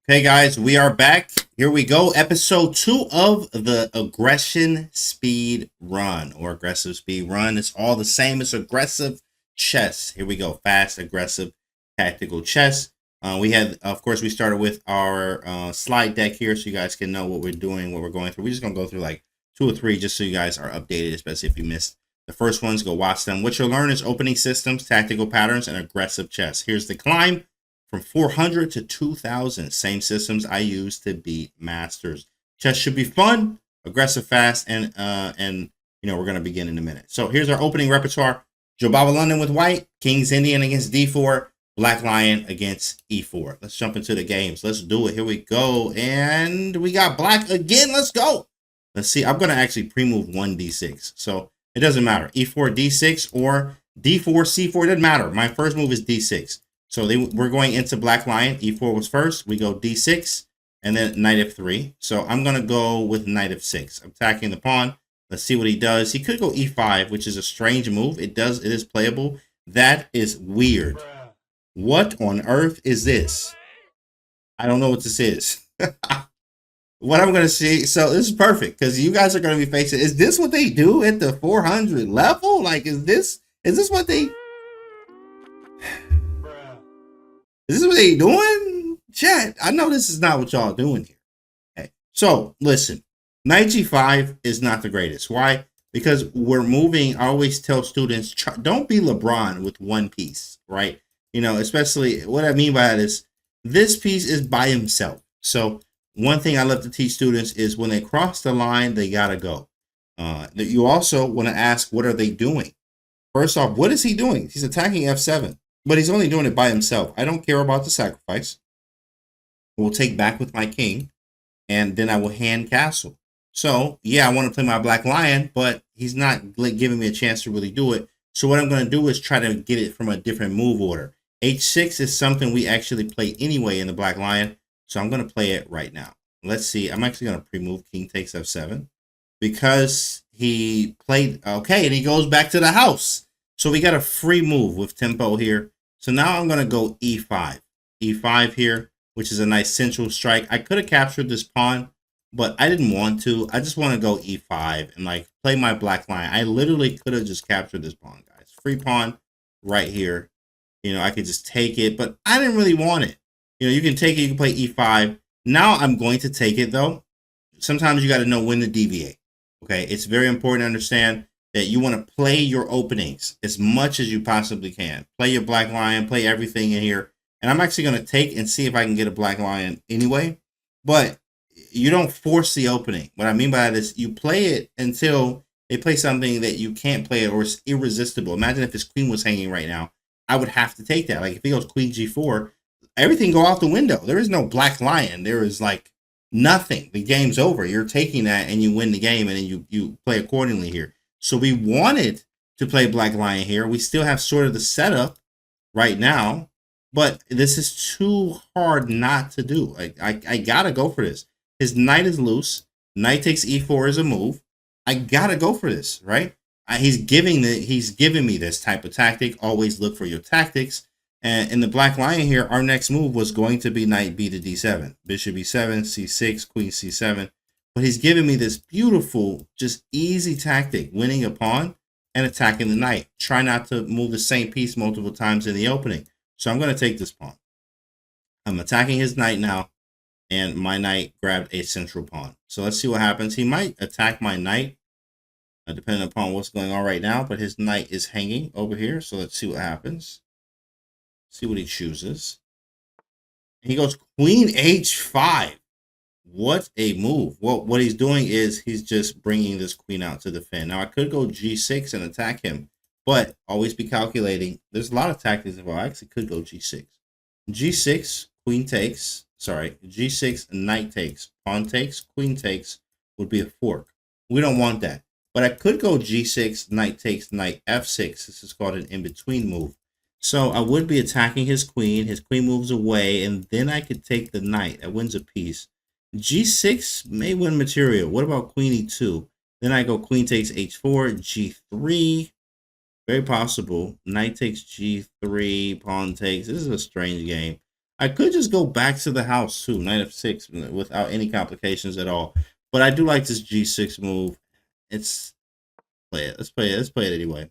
Okay, guys, we are back. Here we go. Episode 2 of the aggression speed run or aggressive speed run. It's all the same. It's aggressive chess. Here we go. Fast, aggressive, tactical chess. We had, of course, we started with our slide deck here so you guys can know what we're doing, what we're going through. We're just going to go through like 2 or 3 just so you guys are updated, especially if you missed the first ones. Go watch them. What you'll learn is opening systems, tactical patterns, and aggressive chess. Here's the climb. From 400 to 2,000, same systems I use to beat masters. Chess should be fun, aggressive, fast, and you know we're gonna begin in a minute. So here's our opening repertoire: JOBAVA London with white, King's Indian against D4, Black Lion against E4. Let's jump into the games. Let's do it. Here we go, and we got Black again. Let's go. Let's see. I'm gonna actually pre-move 1 D6, so it doesn't matter. E4 D6 or D4 C4 doesn't matter. My first move is D6. So we're going into Black Lion. E4 was first. We go D6 and then Knight F3. So I'm going to go with Knight F6. I'm attacking the pawn. Let's see what he does. He could go E5, which is a strange move. It is playable. That is weird. What on earth is this? I don't know what this is. What I'm going to see. So this is perfect because you guys are going to be facing. Is this what they do at the 400 level? Like, is this what they... Is this what they doing? Chat, I know this is not what y'all doing here. Okay. So, listen. Knight G5 is not the greatest. Why? Because we're moving. I always tell students, don't be LeBron with one piece, right? You know, especially what I mean by that is this piece is by himself. So, one thing I love to teach students is when they cross the line, they got to go. You also want to ask, what are they doing? First off, what is he doing? He's attacking F7. But he's only doing it by himself. I don't care about the sacrifice. We'll take back with my king, and then I will hand castle. So, yeah, I want to play my Black Lion, but he's not giving me a chance to really do it. So what I'm going to do is try to get it from a different move order. H6 is something we actually play anyway in the Black Lion, so I'm going to play it right now. Let's see. I'm actually going to pre-move king takes F7 because he played, okay, and he goes back to the house. So we got a free move with tempo here. So now I'm going to go E5. E5 here, which is a nice central strike. I could have captured this pawn, but I didn't want to. I just want to go E5 and like play my Black Lion. I literally could have just captured this pawn, guys. Free pawn right here. You know, I could just take it, but I didn't really want it. You know, you can take it, you can play E5. Now I'm going to take it though. Sometimes you got to know when to deviate. Okay, it's very important to understand that you want to play your openings as much as you possibly can. Play your Black Lion, play everything in here. And I'm actually going to take and see if I can get a Black Lion anyway. But you don't force the opening. What I mean by that is you play it until they play something that you can't play or it's irresistible. Imagine if his queen was hanging right now. I would have to take that. Like if he goes queen G4, everything go out the window. There is no Black Lion. There is like nothing. The game's over. You're taking that and you win the game and then you play accordingly here. So we wanted to play Black Lion here. We still have sort of the setup right now, but this is too hard not to do. I gotta go for this. His knight is loose. Knight takes E4 as a move. I gotta go for this, right? He's giving me this type of tactic. Always look for your tactics. And in the Black Lion here, our next move was going to be knight B to D7, bishop E7, C6, queen C7. But he's giving me this beautiful, just easy tactic, winning a pawn and attacking the knight. Try not to move the same piece multiple times in the opening. So I'm going to take this pawn. I'm attacking his knight now, and my knight grabbed a central pawn. So let's see what happens. He might attack my knight, depending upon what's going on right now, but his knight is hanging over here. So let's see what happens. See what he chooses. He goes queen H5. What a move. Well, what he's doing is he's just bringing this queen out to defend. Now, I could go G6 and attack him, but always be calculating. There's a lot of tactics involved. I actually could go G6. G6, queen takes. Sorry, G6, knight takes. Pawn takes, queen takes would be a fork. We don't want that. But I could go G6, knight takes, knight F6. This is called an in-between move. So I would be attacking his queen. His queen moves away, and then I could take the knight. That wins a piece. G6 may win material. What about queen E2? Then I go queen takes H4, G3. Very possible. Knight takes G3, pawn takes. This is a strange game. I could just go back to the house too, knight f6, without any complications at all. But I do like this g6 move. It's play it. Let's play it. Let's play it anyway.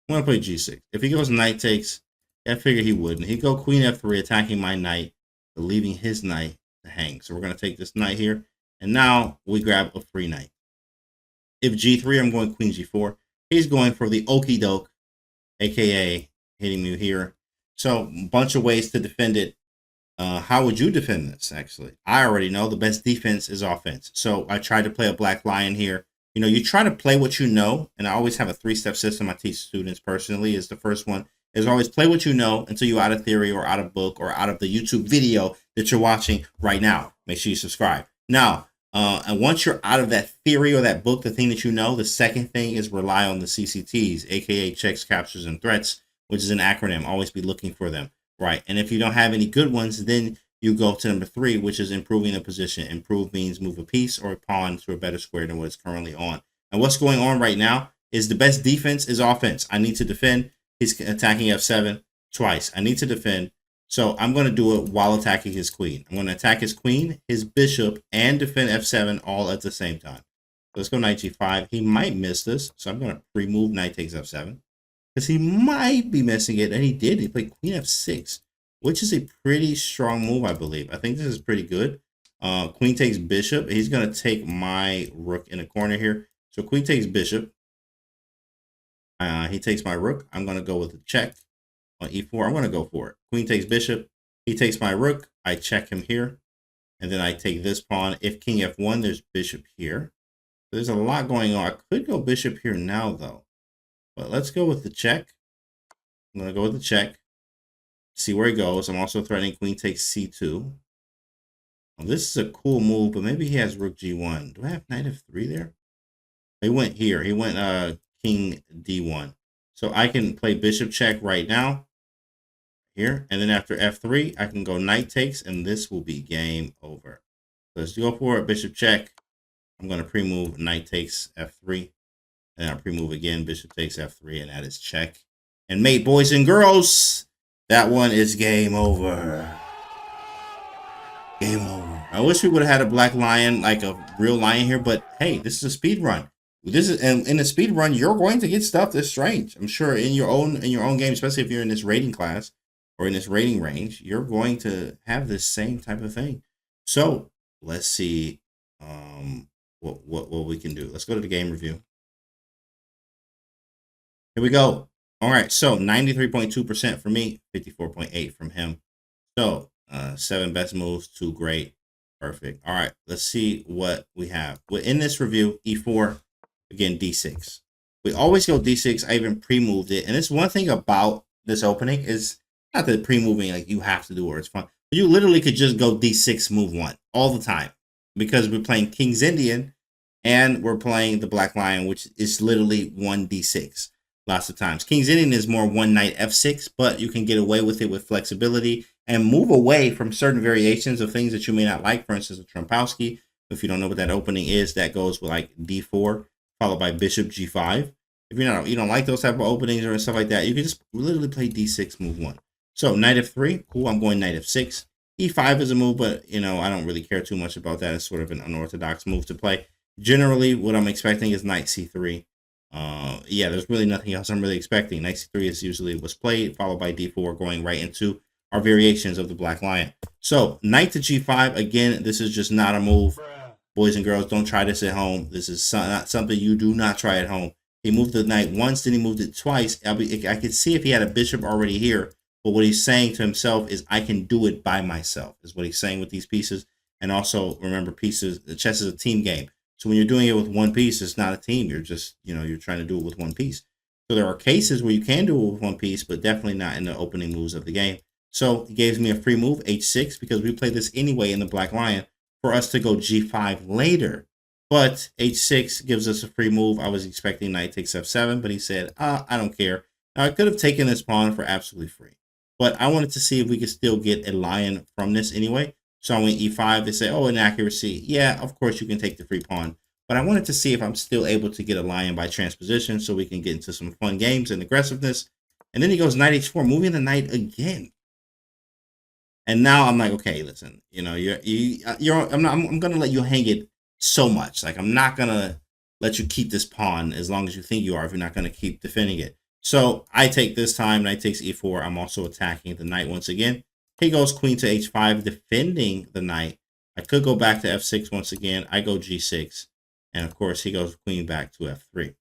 I'm gonna play g6. If he goes knight takes, I figure he wouldn't. He'd go queen f3, attacking my knight, but leaving his knight to hang. So we're gonna take this knight here, and now we grab a free knight. If g3, I'm going queen g4. He's going for the okie doke, aka hitting me here. So a bunch of ways to defend it. How would you defend this? Actually, I already know the best defense is offense. So I tried to play a black lion here. You know, you try to play what you know, and I always have a 3-step system I teach students personally. Is the first one is always play what you know until you're out of theory or out of book or out of the YouTube video that you're watching right now. Make sure you subscribe. Now, and once you're out of that theory or that book, the thing that you know, the second thing is rely on the CCTs, aka checks, captures, and threats, which is an acronym. Always be looking for them, right? And if you don't have any good ones, then you go to number 3, which is improving the position. Improve means move a piece or a pawn to a better square than what it's currently on. And what's going on right now is the best defense is offense. I need to defend. He's attacking f7 twice. I need to defend. So I'm going to do it while attacking his queen. I'm going to attack his queen, his bishop, and defend f7 all at the same time. So let's go knight g5. He might miss this, so I'm going to remove knight takes f7. Because he might be missing it, and he did. He played queen f6, which is a pretty strong move, I believe. I think this is pretty good. Queen takes bishop. He's going to take my rook in the corner here. So queen takes bishop. He takes my rook. I'm going to go with a check on e4. I'm going to go for it. Queen takes bishop. He takes my rook. I check him here. And then I take this pawn. If king f1, there's bishop here. There's a lot going on. I could go bishop here now, though. But let's go with the check. I'm going to go with the check. See where he goes. I'm also threatening queen takes c2. Well, this is a cool move, but maybe he has rook g1. Do I have knight f3 there? He went here. He went king d1. So I can play bishop check right now. Here. And then after f3, I can go knight takes, and this will be game over. So let's go for it. Bishop check. I'm going to pre-move knight takes f3. And I'll pre-move again. Bishop takes f3, and that is check. And mate, boys and girls, that one is game over. Game over. I wish we would have had a black lion, like a real lion here, but hey, this is a speed run. This is, and in a speed run, you're going to get stuff that's strange. I'm sure in your own game, especially if you're in this rating class or in this rating range, you're going to have this same type of thing. So let's see what we can do. Let's go to the game review. Here we go. All right, so 93.2% for me, 54.8 from him. So 7 best moves, 2 great, perfect. All right, let's see what we have. In this review, e4, again, d6. We always go d6. I even pre-moved it. And it's one thing about this opening is not that pre-moving, like you have to do or it's fun. But you literally could just go d6, move 1 all the time. Because we're playing King's Indian and we're playing the Black Lion, which is literally 1 d6. Lots of times. King's Indian is more 1 knight f6, but you can get away with it with flexibility and move away from certain variations of things that you may not like. For instance, a Trompowsky. If you don't know what that opening is, that goes with like d4 followed by bishop g5. If you don't like those type of openings or stuff like that, you can just literally play d6, move 1. So knight f3, cool. I'm going knight f6. e5 is a move, but you know I don't really care too much about that. It's sort of an unorthodox move to play. Generally, what I'm expecting is knight c3. Yeah, there's really nothing else I'm really expecting. Knight c3 is usually what's played, followed by d4, going right into our variations of the Black Lion. So knight to g5, again, this is just not a move. Boys and girls, don't try this at home. This is not something you do not try at home. He moved the knight once, then he moved it twice. I could see if he had a bishop already here, but what he's saying to himself is, I can do it by myself, is what he's saying with these pieces. And also, remember, chess is a team game. So when you're doing it with one piece, it's not a team. You're just, you're trying to do it with one piece. So there are cases where you can do it with one piece, but definitely not in the opening moves of the game. So he gives me a free move, h6, because we play this anyway in the Black Lion for us to go g5 later. But h6 gives us a free move. I was expecting knight takes f7, but he said, I don't care. Now, I could have taken this pawn for absolutely free. But I wanted to see if we could still get a lion from this anyway. So I went e5. They say, oh, inaccuracy. Yeah, of course you can take the free pawn. But I wanted to see if I'm still able to get a lion by transposition so we can get into some fun games and aggressiveness. And then he goes knight h4, moving the knight again. And now I'm like, okay, listen, you know, I'm gonna let you hang it so much. Like, I'm not gonna let you keep this pawn as long as you think you are if you're not gonna keep defending it. So I take this time, knight takes e4. I'm also attacking the knight once again. He goes queen to h5, defending the knight. I could go back to f6 once again. I go g6. And of course, he goes queen back to f3.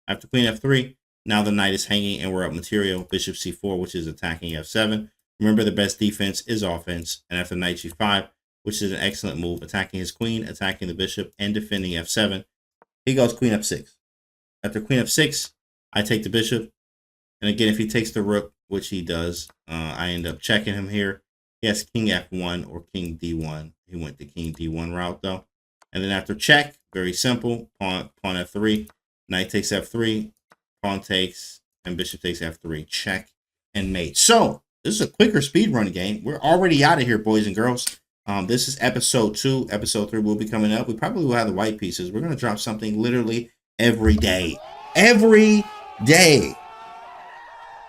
After queen f3, now the knight is hanging and we're up material. Bishop c4, which is attacking f7. Remember, the best defense is offense. And after knight g5, which is an excellent move, attacking his queen, attacking the bishop, and defending f7, he goes queen f6. After queen f6, I take the bishop. And again, if he takes the rook, which he does, I end up checking him here. He has king f1 or king d1. He went the king d1 route, though. And then after check, very simple, pawn f3, knight takes f3, pawn takes, and bishop takes f3. Check and mate. So this is a quicker speed run game. We're already out of here, boys and girls. This is episode 2. Episode 3 will be coming up. We probably will have the white pieces. We're going to drop something literally every day. Every day.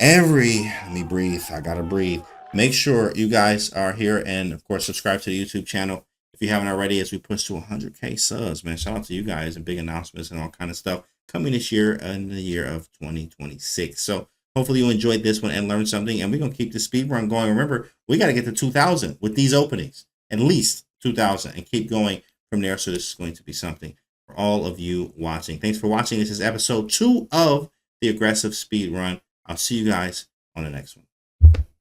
Let me breathe. I got to breathe. Make sure you guys are here and, of course, subscribe to the YouTube channel if you haven't already as we push to 100K subs, man. Shout out to you guys and big announcements and all kind of stuff coming this year in the year of 2026. So hopefully you enjoyed this one and learned something, and we're going to keep the speed run going. Remember, we got to get to 2,000 with these openings, at least 2,000, and keep going from there. So this is going to be something for all of you watching. Thanks for watching. This is episode 2 of the Aggressive Speed Run. I'll see you guys on the next one.